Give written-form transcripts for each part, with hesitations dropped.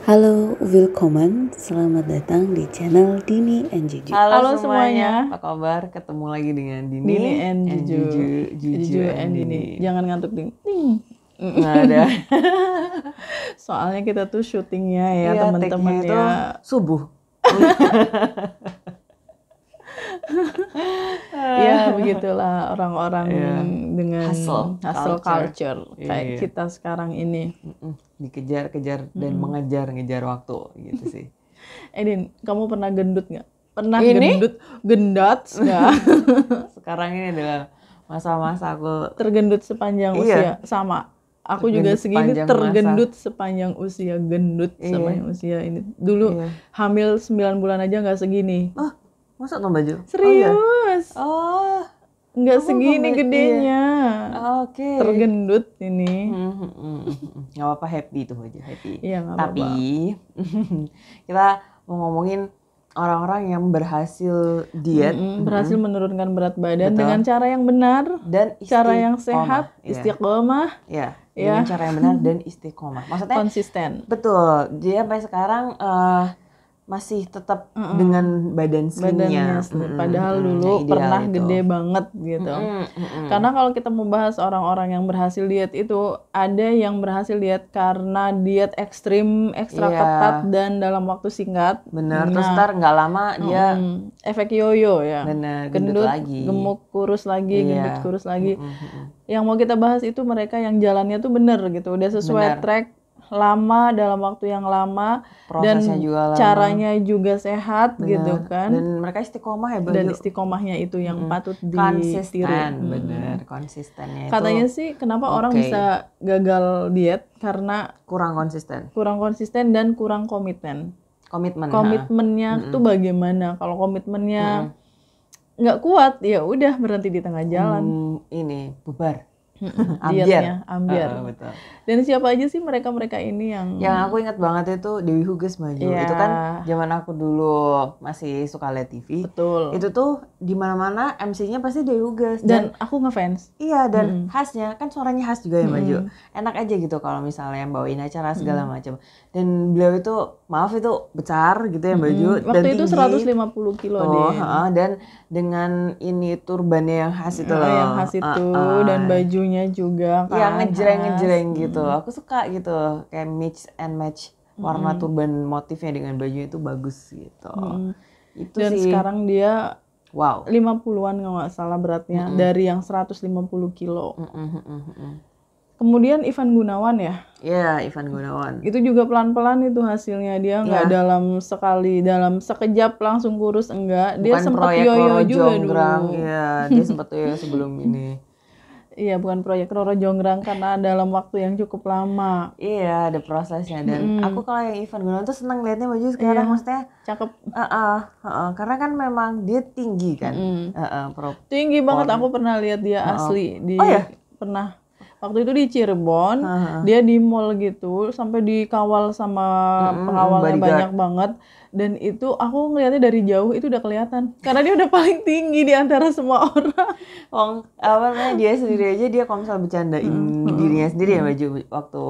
Halo, willkommen, selamat datang di channel Dini and Juju. Halo semuanya, apa kabar? Ketemu lagi dengan Dini and Juju. Juju and Dini. Jangan ngantuk ding. Nggak ada. Soalnya kita tuh syutingnya ya Iya, teman-teman take-nya itu ya. subuh. Ya begitulah orang-orang dengan hustle culture kayak Iya. kita sekarang ini. Dikejar-kejar dan mengejar-ngejar waktu gitu sih. Din, kamu pernah gendut nggak? Pernah Ini? gendat nggak? Sekarang ini adalah masa-masa aku Tergendut sepanjang usia sama. Aku juga Tergendut segini sepanjang tergendut sepanjang usia, sepanjang usia ini. Dulu hamil 9 bulan aja nggak segini. Oh, masa no baju? Serius? Oh, Nggak segini gedenya. oke. Tergendut ini. Nggak apa-apa, happy tuh aja, happy. Iya, nggak apa-apa. Tapi kita mau ngomongin orang-orang yang berhasil diet Berhasil menurunkan berat badan Betul. dengan cara yang benar, dan cara yang sehat, Iya. istiqomah, Ya, dengan cara yang benar dan istiqomah. Maksudnya konsisten. betul. Dia sampai sekarang masih tetap dengan badan slimnya. Padahal dulu Ideal pernah itu. gede banget gitu. Karena kalau kita membahas orang-orang yang berhasil diet itu, ada yang berhasil diet karena diet ekstrim, ekstra Iya. ketat dan dalam waktu singkat. Bener, terus ntar nggak lama dia Efek yoyo ya. bener gendut Gendut, lagi. gemuk, kurus lagi, Iya. gendut, kurus lagi. Yang mau kita bahas itu mereka yang jalannya tuh bener gitu, udah sesuai track, lama dalam waktu yang lama, Prosesnya dan juga lama. caranya juga sehat gitu kan. Dan mereka istiqomah ya, Baju. Dan istiqomahnya itu yang patut ditiru. Konsisten, bener, konsistennya itu Katanya sih kenapa orang bisa gagal diet karena kurang konsisten. kurang konsisten dan kurang komitmen. Komitmennya Tuh bagaimana? Kalau komitmennya nggak kuat, ya udah berhenti di tengah jalan. Ini bubar. Dietnya ambiar. Betul. Dan siapa aja sih mereka-mereka ini yang Aku ingat banget itu Dewi Huges Maju. Iya. Itu kan zaman aku dulu masih suka lihat TV. betul. Itu tuh di mana-mana MC-nya pasti Dewi Huges. Dan aku ngefans. Iya, dan khasnya kan suaranya khas juga ya Maju. Enak aja gitu kalau misalnya yang bawain acara segala macam. Dan beliau itu maaf itu besar gitu ya Maju dan Waktu itu tinggi. 150 kilo Tuh, deh. dan dengan ini turbannya yang khas itu loh. Yang khas itu dan bajunya juga kan. Iya, ngejreng-ngejreng khas. gitu. Aku suka gitu. Kayak mix and match warna turban motifnya dengan bajunya itu bagus gitu. Itu Dan sih. sekarang dia Wow. 50-an kalau nggak salah beratnya dari yang 150 kilo. Kemudian Ivan Gunawan ya. Iya, Ivan Gunawan. Itu juga pelan-pelan itu hasilnya, dia nggak dalam sekejap langsung kurus, enggak. Dia Bukan sempat proyek yoyo Roro juga Jonggrang. dulu. Iya, dia sempat yoyo sebelum ini. Iya, bukan proyek Roro Jonggrang karena dalam waktu yang cukup lama. Iya, ada prosesnya dan aku kalau yang Ivan Gunawan tuh seneng liatnya Maju sekarang maksudnya. Cakep. Karena kan memang dia tinggi kan. Tinggi banget, aku pernah lihat dia asli di pernah waktu itu di Cirebon, dia di mall gitu sampai dikawal sama pengawalnya bodyguard. banyak banget, dan itu aku ngelihatnya dari jauh itu udah kelihatan karena dia udah paling tinggi di antara semua orang. Dia sendiri aja dia kalau misal bercandain dirinya sendiri ya Maju waktu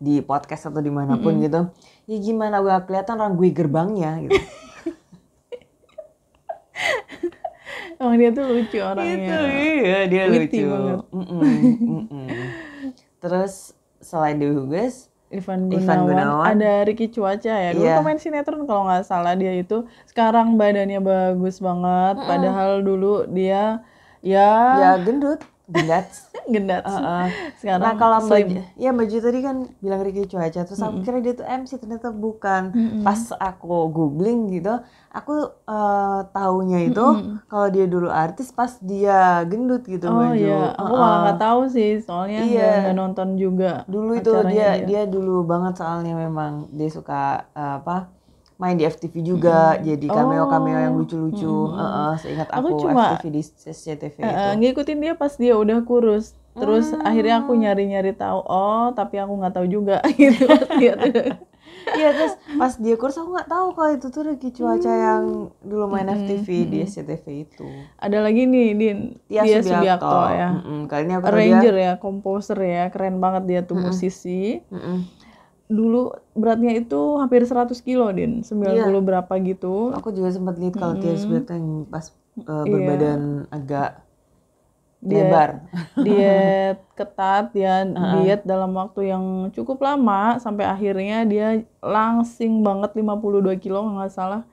di podcast atau dimanapun gitu. Ya gimana gue kelihatan orang gue gerbangnya gitu. Emang dia tuh lucu orangnya. Iya, dia Witty lucu. banget. Terus selain Dewi Huges, Ivan Gunawan, ada Ricky Cuaca ya. Dulu pemain sinetron kalau nggak salah, dia itu sekarang badannya bagus banget. Padahal dulu dia ya gendut, gendat. Sekarang nah kalau slim. Maju tadi kan bilang Ricky Cuaca, terus aku kira dia tuh MC, ternyata bukan. Pas aku googling gitu, aku taunya itu kalau dia dulu artis pas dia gendut gitu Oh Maju. iya, aku malah nggak tahu sih, soalnya nggak nonton juga. Dulu itu dia dulu banget soalnya memang dia suka main di FTV juga, jadi cameo yang lucu-lucu. Seingat aku cuma FTV di SCTV itu. ngikutin dia pas dia udah kurus. Terus akhirnya aku nyari-nyari tahu, tapi aku nggak tahu juga gitu. Iya, terus pas dia kurus aku nggak tahu kalau itu tuh Ricky Cuaca yang dulu main FTV di SCTV itu. Ada lagi nih, Tia Subiakto ya. Kali ini aku Arranger ya, komposer ya, keren banget dia tuh musisi. dulu beratnya itu hampir 100 kilo, Din. 90 berapa gitu. Aku juga sempat lihat kalau Tias Berteng pas berbadan agak lebar. Diet ketat ya, diet dalam waktu yang cukup lama sampai akhirnya dia langsing banget 52 kilo nggak salah.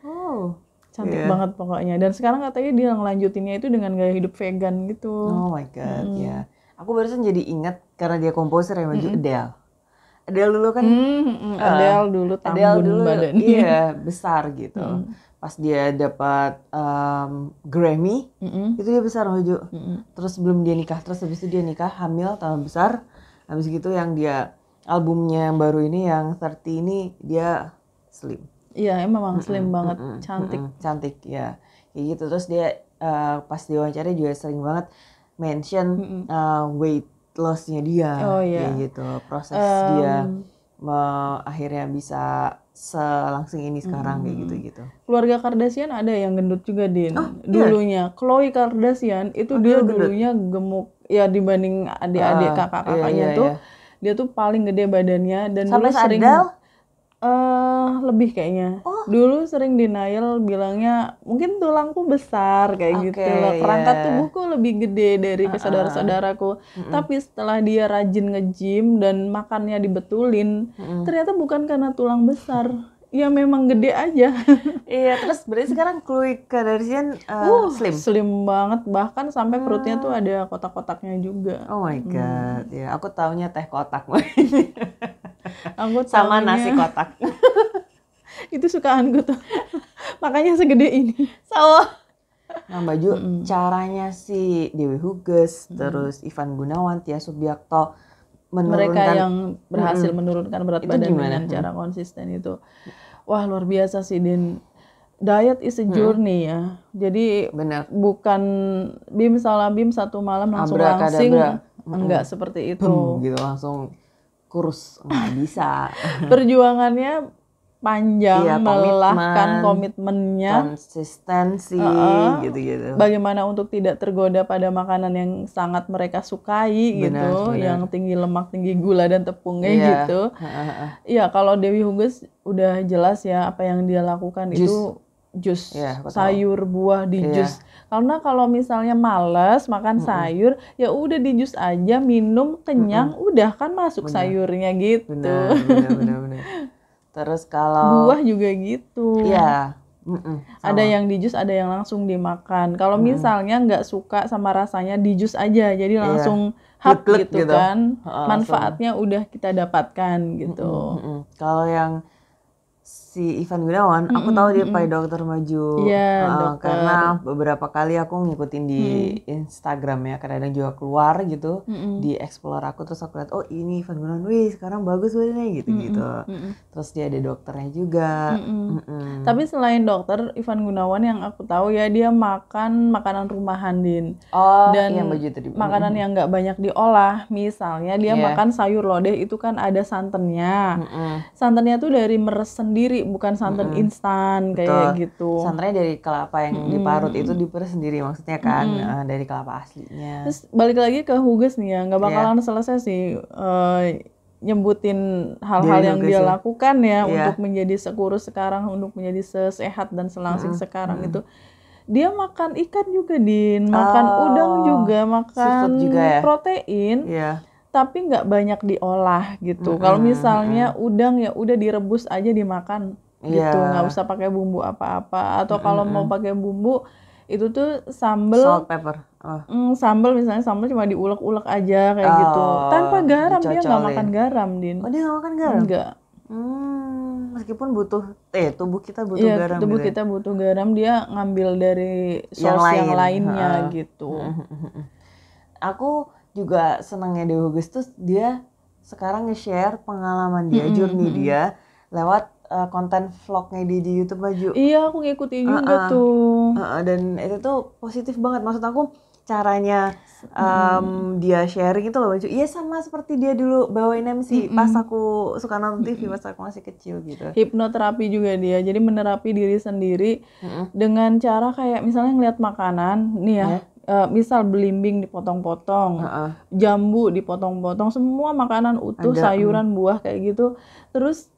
Cantik banget pokoknya. Dan sekarang katanya dia ngelanjutinnya itu dengan gaya hidup vegan gitu. Oh my god, ya. Aku barusan jadi ingat karena dia komposer yang baju Adele. Adele dulu kan Adele dulu tambun badannya. Iya, besar gitu. Pas dia dapat Grammy, itu dia besar baju. Terus sebelum dia nikah, terus habis itu dia nikah, hamil, tambah besar. Habis gitu yang dia albumnya yang baru ini yang 30 ini dia slim. Iya, memang slim banget, cantik. Cantik ya. Kayak gitu. Terus dia pas diwawancara juga sering banget mention weight loss-nya dia. Kayak gitu. Proses dia akhirnya bisa selangsing ini sekarang kayak gitu-gitu. Keluarga Kardashian ada yang gendut juga, Din. Dulunya Khloe Kardashian itu dia dulunya gemuk ya dibanding adik-adik kakak-kakaknya tuh. Dia tuh paling gede badannya dan sampai dulu sering lebih kayaknya. Dulu sering denial bilangnya mungkin tulangku besar kayak gitu loh. Kerangka tubuhku lebih gede dari saudara-saudaraku. Tapi setelah dia rajin nge-gym dan makannya dibetulin, ternyata bukan karena tulang besar. Ya memang gede aja. Iya, terus berarti sekarang Khloe Kardashian slim. Slim banget, bahkan sampai perutnya tuh ada kotak-kotaknya juga. Oh my god. Ya, aku taunya teh kotak. Aku sama nasi kotak. Itu sukaanku tuh. Makanya segede ini. Sama. Nah, baju caranya si Dewi Huges, terus Ivan Gunawan, Tia Subiakto menurunkan, mereka yang berhasil menurunkan berat badan dengan cara konsisten itu. Wah, luar biasa sih, Din. Diet is a journey ya. Jadi bukan bim salah bim satu malam langsung langsing. Enggak seperti itu. Gitu langsung kurus, nggak bisa. Perjuangannya panjang, melelahkan, komitmennya, konsistensi, gitu-gitu. Bagaimana untuk tidak tergoda pada makanan yang sangat mereka sukai gitu, yang tinggi lemak, tinggi gula dan tepungnya gitu. Iya, kalau Dewi Huges udah jelas ya apa yang dia lakukan itu jus, sayur, buah di jus. Karena kalau misalnya males makan sayur, ya udah di jus aja, minum kenyang, udah kan masuk sayurnya gitu. Benar. Terus kalau buah juga gitu. Iya. Ada yang di jus, ada yang langsung dimakan. Kalau misalnya nggak suka sama rasanya, di jus aja, jadi langsung hap gitu kan. Manfaatnya udah kita dapatkan gitu. Kalau yang si Ivan Gunawan, aku tahu dia pakai dokter maju. Karena beberapa kali aku ngikutin di Instagram ya, kadang-kadang juga keluar gitu, di explore aku, terus aku lihat, oh ini Ivan Gunawan, wih sekarang bagus badannya gitu-gitu. Terus dia ada dokternya juga. Tapi selain dokter, Ivan Gunawan yang aku tahu ya, dia makan makanan rumahan, Din. Dan baju tadi. Makanan yang nggak banyak diolah. Misalnya dia makan sayur lodeh, itu kan ada santannya. Santannya tuh dari meres sendiri, bukan santan instan kayak gitu. Santannya dari kelapa yang diparut itu diperes sendiri maksudnya kan, dari kelapa aslinya. Terus balik lagi ke Huges nih ya, nggak bakalan selesai sih nyebutin hal-hal yang dia lakukan ya untuk menjadi sekurus sekarang, untuk menjadi sesehat dan selangsing sekarang itu. Dia makan ikan juga, Din, makan udang juga, makan juga ya? Protein. Tapi nggak banyak diolah gitu. Kalau misalnya udang ya udah direbus aja dimakan gitu, nggak usah pakai bumbu apa-apa. Atau kalau mau pakai bumbu itu tuh sambel, salt, pepper. Sambel misalnya sambel cuma diulek-ulek aja kayak gitu, tanpa garam. Dia nggak makan garam, Din. Dia nggak makan garam? Enggak. Meskipun tubuh kita butuh garam. Tubuh kita butuh garam, dia ngambil dari source yang lainnya gitu. Aku juga senangnya Dewi Huges tuh dia sekarang nge-share pengalaman dia, journey dia lewat konten vlognya di YouTube baju. Iya, aku ngikutin juga tuh. Dan itu tuh positif banget. Maksud aku caranya dia sharing itu loh baju. Iya, sama seperti dia dulu bawain MC pas aku suka nonton TV pas aku masih kecil gitu. Hipnoterapi juga dia. Jadi menerapi diri sendiri dengan cara kayak misalnya ngeliat makanan nih ya. misal belimbing dipotong-potong, jambu dipotong-potong, semua makanan utuh, sayuran, buah kayak gitu. Terus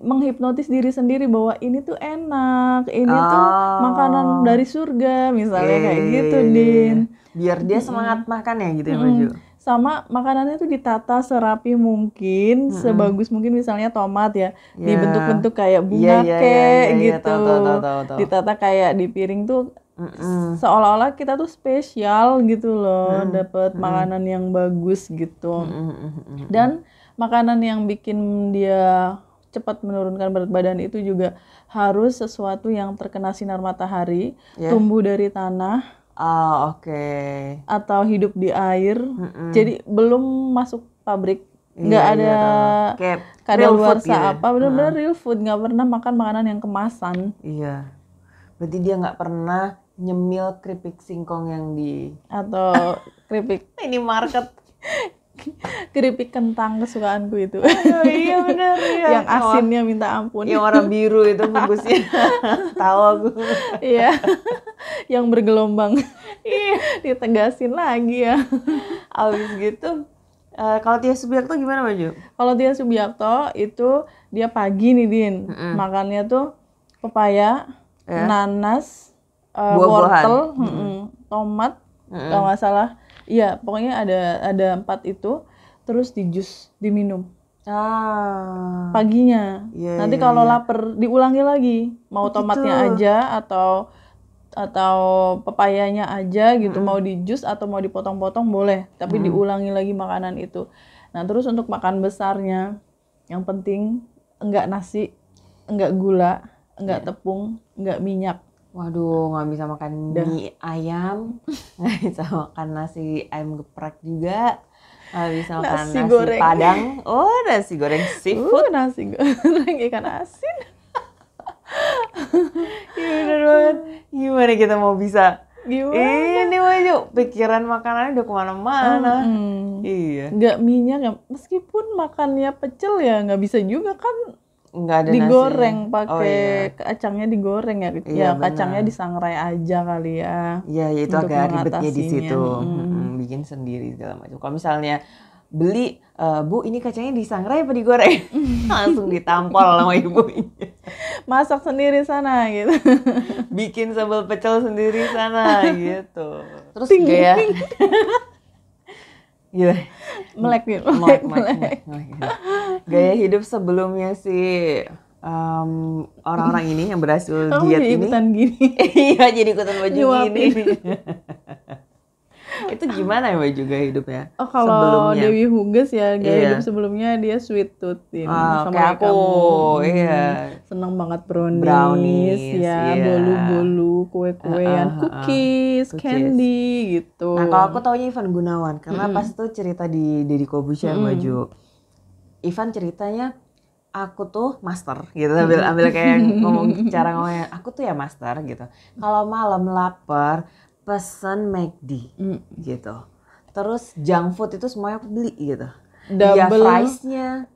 menghipnotis diri sendiri bahwa ini tuh enak, ini tuh makanan dari surga misalnya kayak gitu, Din. Biar dia semangat makan ya gitu ya, Baju. Sama makanannya tuh ditata serapi mungkin, sebagus mungkin, misalnya tomat ya, dibentuk-bentuk kayak bunga gitu. Tahu. Ditata kayak di piring tuh seolah-olah kita tuh spesial gitu loh, dapat makanan yang bagus gitu. Dan makanan yang bikin dia cepat menurunkan berat badan itu juga harus sesuatu yang terkena sinar matahari, tumbuh dari tanah, atau hidup di air. Jadi belum masuk pabrik, nggak ada kadaluarsa apa, benar-benar real food, nggak pernah makan makanan yang kemasan. Iya, berarti dia nggak pernah nyemil keripik singkong yang atau keripik ini market keripik kentang kesukaanku itu. Iya benar ya. Yang asinnya minta ampun. Yang warna biru itu bungkusnya. Tahu aku. Iya. Yang bergelombang. Iya, ditegasin lagi ya. Abis gitu, kalau Tia Subiakto gimana, Baju? Kalau Tia Subiakto itu dia pagi nih, Din. Makannya tuh pepaya, nanas, wortel, tomat, kalau nggak salah. Iya, pokoknya ada 4 itu, terus di jus, diminum. Paginya. Nanti kalau lapar diulangi lagi, mau tomatnya aja atau pepayanya aja gitu, mau di jus atau mau dipotong-potong boleh, tapi diulangi lagi makanan itu. Nah, terus untuk makan besarnya, yang penting enggak nasi, enggak gula, enggak tepung, enggak minyak. Waduh, nggak bisa makan mie ayam, nggak bisa makan nasi ayam geprek juga, nggak bisa makan nasi goreng Padang. Nasi goreng seafood, nasi goreng ikan asin. Iya bener banget. Gimana kita mau bisa? Ini Waju, pikiran makanannya udah kemana-mana. Iya. Nggak minyak ya, meskipun makannya pecel ya nggak bisa juga kan. Nggak ada digoreng pakai kacangnya, digoreng ya. Ya kacangnya disangrai aja kali ya. Iya, itu agak ribetnya di situ. Bikin sendiri segala macam. Kalau misalnya beli, Bu, ini kacangnya disangrai apa digoreng? Langsung ditampol sama ibunya. Masak sendiri sana gitu. Bikin sambal pecel sendiri sana gitu. Terus gaya melek. Gaya hidup sebelumnya si orang-orang ini yang berhasil diet ini. Ikutan gini. Iya, jadi ikutan baju gini. Itu gimana ya Baju gaya hidupnya? Kalau Dewi Huges ya, gaya hidup sebelumnya dia sweet tooth sama kayak aku. Seneng banget brownies ya, bolu-bolu, kue-kuean, cookies, candy gitu. Nah, kalau aku taunya Ivan Gunawan, karena pas itu cerita di Deddy Corbuzier Baju. Ivan ceritanya, aku tuh master gitu, ambil kayak cara ngomongnya, aku tuh ya master gitu. Kalau malam lapar, pesan McD gitu. Terus junk food itu semuanya aku beli gitu. Fries-nya,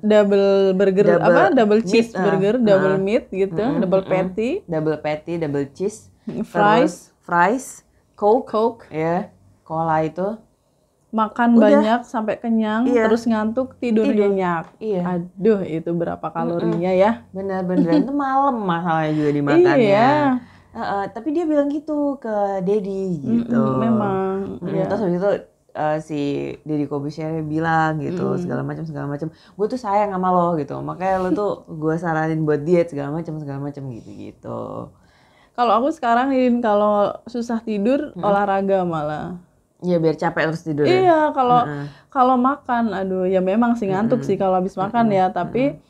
double burger, double cheese burger, double meat gitu, double patty, double cheese, fries, coke, ya, cola itu. Makan banyak sampai kenyang, terus ngantuk, tidur nyenyak. Aduh, itu berapa kalorinya ya? Bener-bener itu malam masalahnya juga dimakannya. Tapi dia bilang gitu ke Deddy gitu. Memang. Terus habis itu si Deddy Corbuzier bilang gitu, segala macam. Gue tuh sayang sama lo gitu, makanya lo tuh gue saranin buat diet segala macam gitu. Kalau aku sekarang kalau susah tidur olahraga malah. Iya, biar capek terus tidur. Iya, kalau makan, aduh ya memang sih ngantuk sih kalau habis makan ya, tapi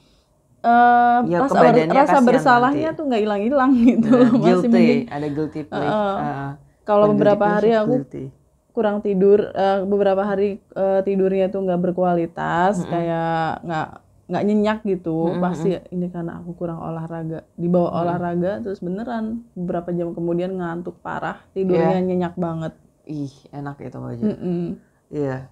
rasa bersalahnya nanti tuh nggak hilang-hilang gitu. Guilty, ada guilty pleasure. Kalau beberapa hari aku kurang tidur, beberapa hari tidurnya tuh nggak berkualitas, kayak nggak nyenyak gitu, pasti ini karena aku kurang olahraga. Dibawa olahraga terus beneran beberapa jam kemudian ngantuk parah, tidurnya nyenyak banget. Ih, enak itu aja. Iya.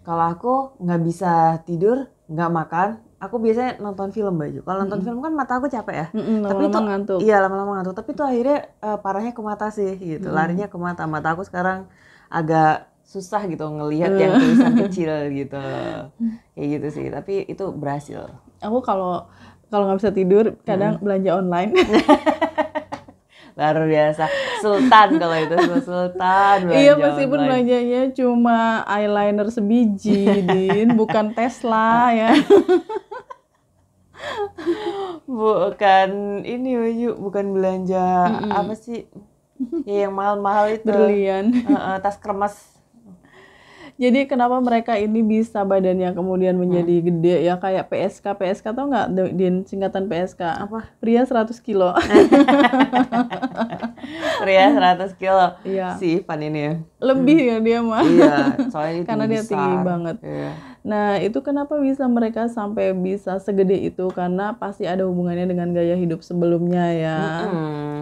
Kalau aku nggak bisa tidur, nggak makan, aku biasanya nonton film Baju. Kalau nonton film kan mata aku capek ya. Tapi itu ngantuk. Iya, lama-lama ngantuk. Tapi itu akhirnya parahnya ke mata sih gitu. Larinya ke mata. Mata aku sekarang agak susah gitu ngelihat yang tulisan kecil gitu. Kayak gitu sih. Tapi itu berhasil. Aku kalau nggak bisa tidur kadang belanja online. Luar biasa. Sultan kalau itu Sultan belanja Iya, meskipun online. belanjanya cuma eyeliner sebiji, Din, bukan Tesla ya. Bukan ini Baju, bukan belanja apa sih? Ya yang mahal-mahal itu. Berlian. Tas kremes. Jadi kenapa mereka ini bisa badannya kemudian menjadi gede ya, kayak PSK tau nggak, Din, singkatan PSK? Apa? Pria 100 kilo. Pria 100 kilo. Iya. Si Ivan ini ya. Lebih ya dia mah. Iya, soalnya dia Karena dia tinggi banget. Iya. Nah, itu kenapa bisa mereka sampai bisa segede itu, karena pasti ada hubungannya dengan gaya hidup sebelumnya ya.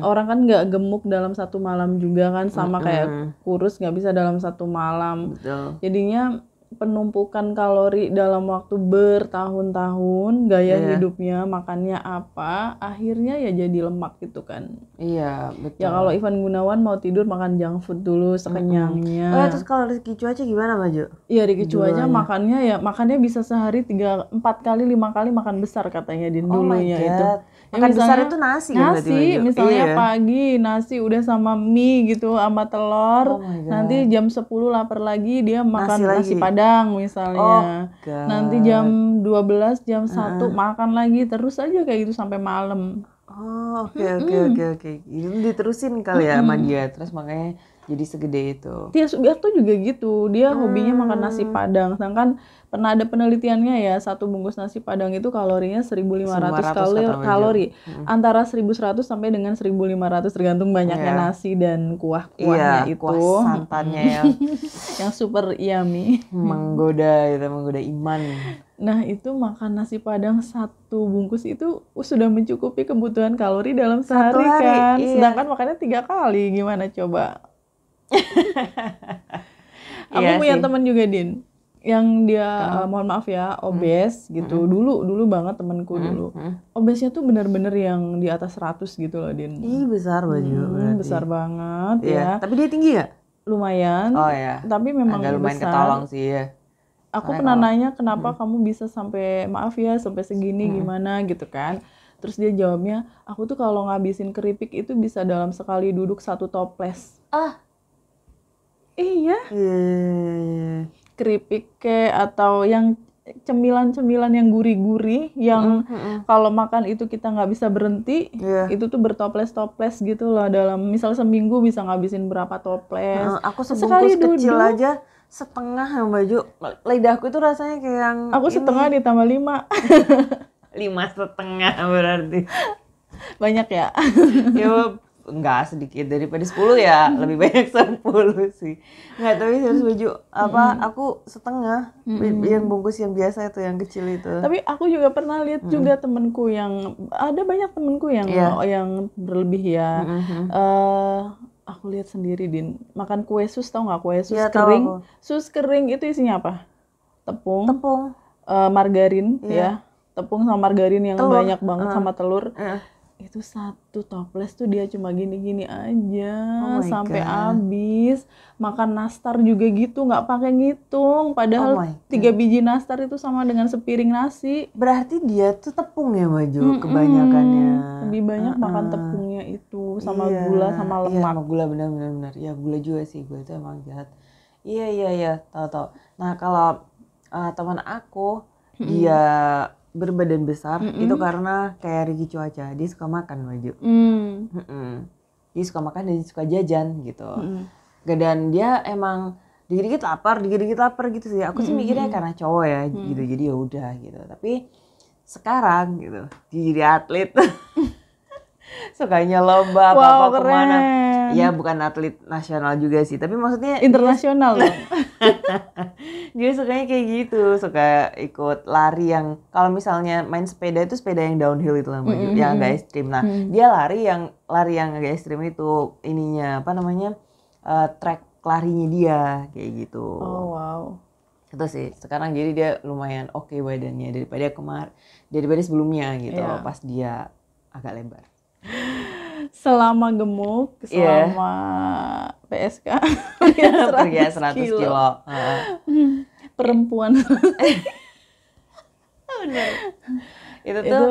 Orang kan nggak gemuk dalam satu malam juga kan, sama kayak kurus nggak bisa dalam satu malam. Betul. Jadinya penumpukan kalori dalam waktu bertahun-tahun, gaya hidupnya, makannya apa, akhirnya ya jadi lemak gitu kan. Iya, betul. Ya kalau Ivan Gunawan mau tidur makan junk food dulu sekenyangnya. Oh ya, terus kalau Rizky Cuaca gimana Baju? Iya, Ricky Cuaca makannya bisa sehari 3, 4 kali, 5 kali makan besar katanya Din dulunya itu. Ya, makan besar misalnya itu nasi kan berarti, nasi, Baju? misalnya Iya. pagi nasi udah sama mie gitu sama telur. Oh my God. Nanti jam 10 lapar lagi dia makan nasi lagi. Padang misalnya. God. Nanti jam 12, jam 1 makan lagi, terus aja kayak gitu sampai malam. Oh, oke. Itu diterusin kali ya sama dia, terus makanya jadi segede itu. Tia Subiakto juga gitu, dia hobinya makan nasi Padang. Sedangkan pernah ada penelitiannya ya, satu bungkus nasi Padang itu kalorinya 1.500 kalori. Antara 1.100 sampai dengan 1.500 tergantung banyaknya nasi dan kuah-kuahnya itu. Kuah santannya yang super yummy. menggoda iman. Nah, itu makan nasi Padang satu bungkus itu sudah mencukupi kebutuhan kalori dalam sehari kan. Iya. Sedangkan makannya 3 kali, gimana coba? Aku Iya punya sih. teman juga Din, yang dia mohon maaf ya obes gitu. Dulu banget temanku dulu. Obesnya tuh bener-bener yang di atas 100 gitu loh Din. Ih, besar Baju berarti. Besar banget Iya. ya. Tapi dia tinggi gak? Lumayan. Oh ya. Tapi memang agak lumayan besar. ketolong sih ya. Aku pernah nanya kenapa kamu bisa sampai maaf ya sampai segini gimana gitu kan. Terus dia jawabnya, aku tuh kalau ngabisin keripik itu bisa dalam sekali duduk 1 toples. Iya. Keripik atau yang cemilan-cemilan yang gurih-gurih yang kalau makan itu kita nggak bisa berhenti. Itu tuh bertoples-toples gitu loh, dalam misal seminggu bisa ngabisin berapa toples. Aku sebungkus kecil aja setengah yang Baju. Lidahku itu rasanya kayak yang aku setengah ditambah 5. 5,5 berarti. Banyak ya. Ya enggak, sedikit daripada 10 ya, lebih banyak 10 sih. Enggak, tapi harus Baju aku setengah yang bungkus yang biasa itu, yang kecil itu. Tapi aku juga pernah lihat juga temenku yang ada banyak temenku yang berlebih ya. Aku lihat sendiri Din, makan kue sus, tau nggak kue sus kering? Sus kering itu isinya apa? Tepung, margarin ya, tepung sama margarin yang banyak banget sama telur. Itu 1 toples tuh dia cuma gini-gini aja sampai habis. Makan nastar juga gitu, nggak pakai ngitung. Padahal 3 biji nastar itu sama dengan sepiring nasi. Berarti dia tuh tepung ya Baju kebanyakannya. Lebih banyak makan tepungnya itu sama gula sama lemak. Iya, sama gula benar. Ya gula juga sih, gula itu emang jahat. Iya, tahu. Nah kalau teman aku dia berbadan besar itu karena kayak Ricky Cuaca, dia suka makan Baju. Dia suka makan dan suka jajan gitu. Dan dia emang dikit-dikit lapar gitu sih. Aku sih mikirnya karena cowok ya gitu, jadi ya udah gitu. Tapi sekarang gitu dia jadi atlet. Sukanya lomba apa kemana. Ya bukan atlet nasional juga sih, tapi maksudnya internasional loh. Dia sukanya kayak gitu, suka ikut lari yang kalau misalnya main sepeda itu sepeda yang downhill itu lah, yang agak ekstrim. Nah, dia lari yang agak ekstrim itu ininya apa namanya? Track larinya dia kayak gitu. Oh wow. Itu sih sekarang jadi dia lumayan oke badannya daripada sebelumnya gitu pas dia agak lebar. Selama gemuk, selama PSK pergi 100 kilo. Perempuan. Benar. Itu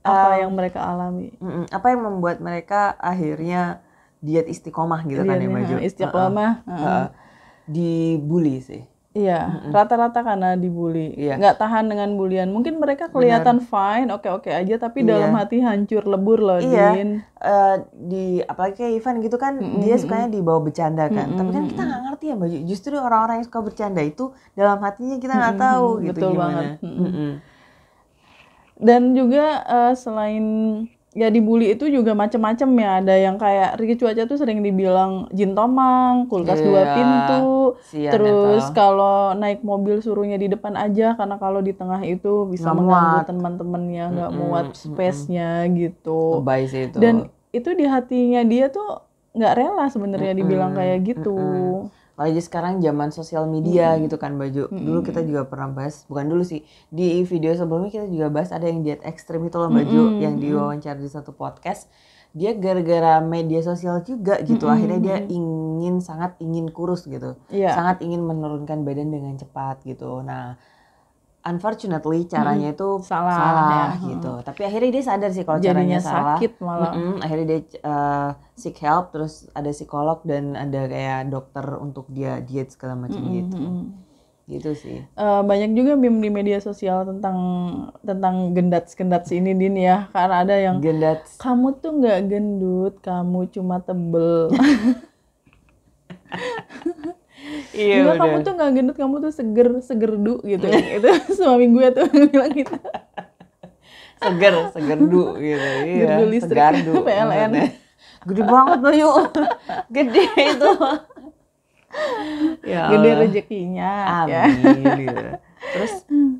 apa yang mereka alami? Apa yang membuat mereka akhirnya diet istiqomah gitu kan ya Maju? Istiqomah. Dibully sih. Iya, rata-rata karena dibully, nggak tahan dengan bulian. Mungkin mereka kelihatan fine, oke-oke aja, tapi dalam hati hancur lebur loh, Din. Apalagi kayak Ivan gitu kan, dia sukanya dibawa bercanda kan. Tapi kan kita nggak ngerti ya Mbak. Justru orang-orang yang suka bercanda itu dalam hatinya kita nggak tahu gitu betul gimana. Banget. Dan juga selain ya dibully itu juga macam-macam ya. Ada yang kayak Ricky Cuaca tuh sering dibilang jin tomang, kulkas 2 pintu. Terus kalau naik mobil suruhnya di depan aja karena kalau di tengah itu bisa mengganggu teman-temannya, nggak muat space-nya gitu. Sih itu. Dan itu di hatinya dia tuh nggak rela sebenarnya dibilang kayak gitu. Apalagi sekarang zaman sosial media gitu kan Baju. Dulu kita juga pernah bahas, bukan dulu sih, di video sebelumnya kita juga bahas ada yang diet ekstrim itu loh Baju, yang diwawancara di satu podcast. Dia gara-gara media sosial juga gitu, akhirnya dia sangat ingin kurus gitu, sangat ingin menurunkan badan dengan cepat gitu. Nah, unfortunately caranya itu salah gitu. Tapi akhirnya dia sadar sih kalau caranya salah. Sakit malah. Akhirnya dia seek help, terus ada psikolog dan ada kayak dokter untuk dia diet segala macam gitu. Gitu sih. Banyak juga meme di media sosial tentang gendats ini Din ya. Karena ada yang kamu tuh nggak gendut, kamu cuma tebel. Iya, kamu tuh nggak gendut, kamu tuh segerdu gitu. Itu suami gue tuh bilang gitu. Segerdu gitu. Iya, segardu. PLN. Gede banget Bayu. Gede itu. Ya, gede rezekinya. Amin. Gitu. Terus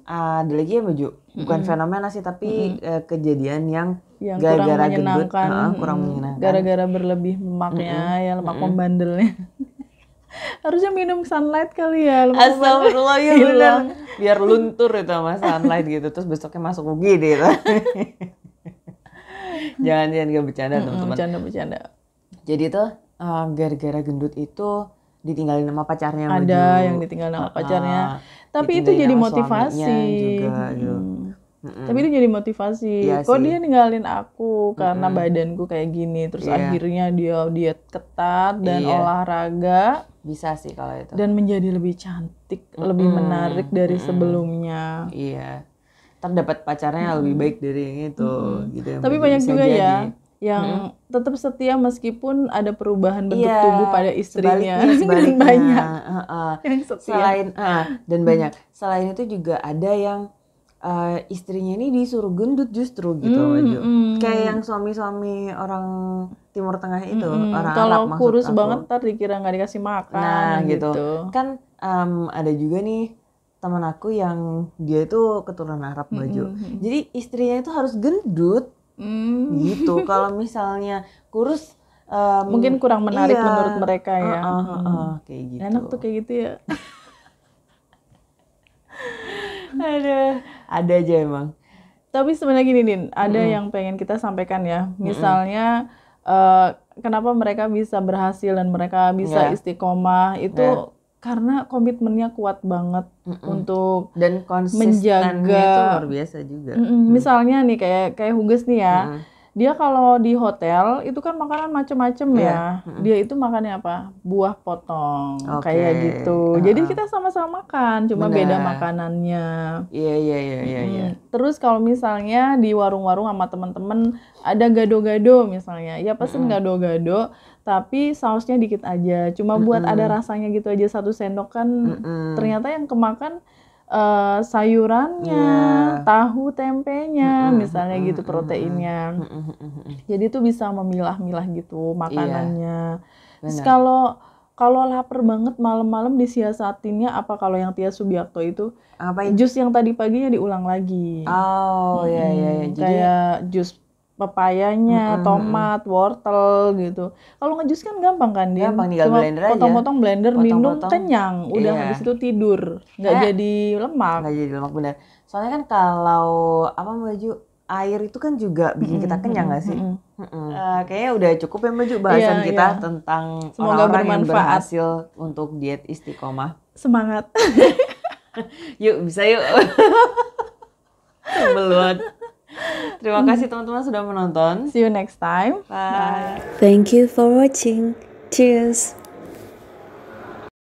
ada lagi ya Baju, bukan fenomena sih tapi kejadian yang gara-gara gendut, kurang menyenangkan. Gara-gara berlebih lemaknya, ya lemak membandelnya. Harusnya minum sunlight kali ya. Astagfirullah ya benar. Biar luntur itu sama sunlight gitu. Terus besoknya masuk UGD gitu. Jangan gak bercanda teman-teman. Bercanda. Jadi tuh gara-gara gendut itu ditinggalin sama pacarnya. Ada yang ditinggalin sama pacarnya. Tapi itu jadi motivasi. Juga, gitu. Tapi itu jadi motivasi. Kok dia ninggalin aku karena badanku kayak gini. Terus akhirnya dia diet ketat dan olahraga. Bisa sih kalau itu. Dan menjadi lebih cantik, lebih menarik dari sebelumnya. Iya. Ntar dapat pacarnya lebih baik dari yang itu. Gitu. Tapi banyak juga jadi. Ya yang tetap setia meskipun ada perubahan bentuk tubuh pada istrinya. Sebaliknya. Banyak yang setia. Selain dan banyak. Selain itu juga ada yang istrinya ini disuruh gendut justru gitu Maju. Kayak yang suami-suami orang Timur Tengah itu, orang kalau Arab kurus banget ntar dikira nggak dikasih makan. Nah gitu. Kan ada juga nih teman aku yang dia itu keturunan Arab Maju. Jadi istrinya itu harus gendut. Gitu. Kalau misalnya kurus mungkin kurang menarik menurut mereka ya. Kayak gitu. Enak tuh kayak gitu ya. Ada aja emang. Tapi sebenarnya gini Din, ada yang pengen kita sampaikan ya. Misalnya kenapa mereka bisa berhasil dan mereka bisa istiqomah itu karena komitmennya kuat banget untuk dan konsistennya itu luar biasa juga. Misalnya nih kayak Huges nih ya. Dia kalau di hotel itu kan makanan macam-macam ya. Dia itu makannya apa? Buah potong kayak gitu. Jadi kita sama-sama makan, cuma beda makanannya. Iya. Terus kalau misalnya di warung-warung sama teman-teman ada gado-gado misalnya, ya pesen gado-gado, tapi sausnya dikit aja. Cuma buat ada rasanya gitu aja 1 sendok kan. Ternyata yang kemakan sayurannya, tahu tempenya, misalnya gitu proteinnya. Jadi tuh bisa memilah-milah gitu makanannya. Terus kalau lapar banget malam-malam disiasatinnya apa kalau yang Tia Subiakto itu jus yang tadi paginya diulang lagi. Iya. Kayak jus pepayanya, tomat, wortel gitu. Kalau ngejus kan gampang kan, Din? Gampang, tinggal Cuma blender aja. potong-potong blender, minum Potong-potong. kenyang. Udah Iya. habis itu tidur, nggak jadi lemak. Nggak jadi lemak, benar. Soalnya kan kalau apa Mbak Ju, air itu kan juga bikin kita kenyang nggak sih? Kayaknya udah cukup ya Mbak Ju bahasan Iya, kita iya. tentang Semoga orang-orang yang bermanfaat. berhasil untuk diet istiqomah. Semangat. Yuk, bisa yuk. Beluat. Terima kasih teman-teman sudah menonton. See you next time. Bye. Thank you for watching. Cheers.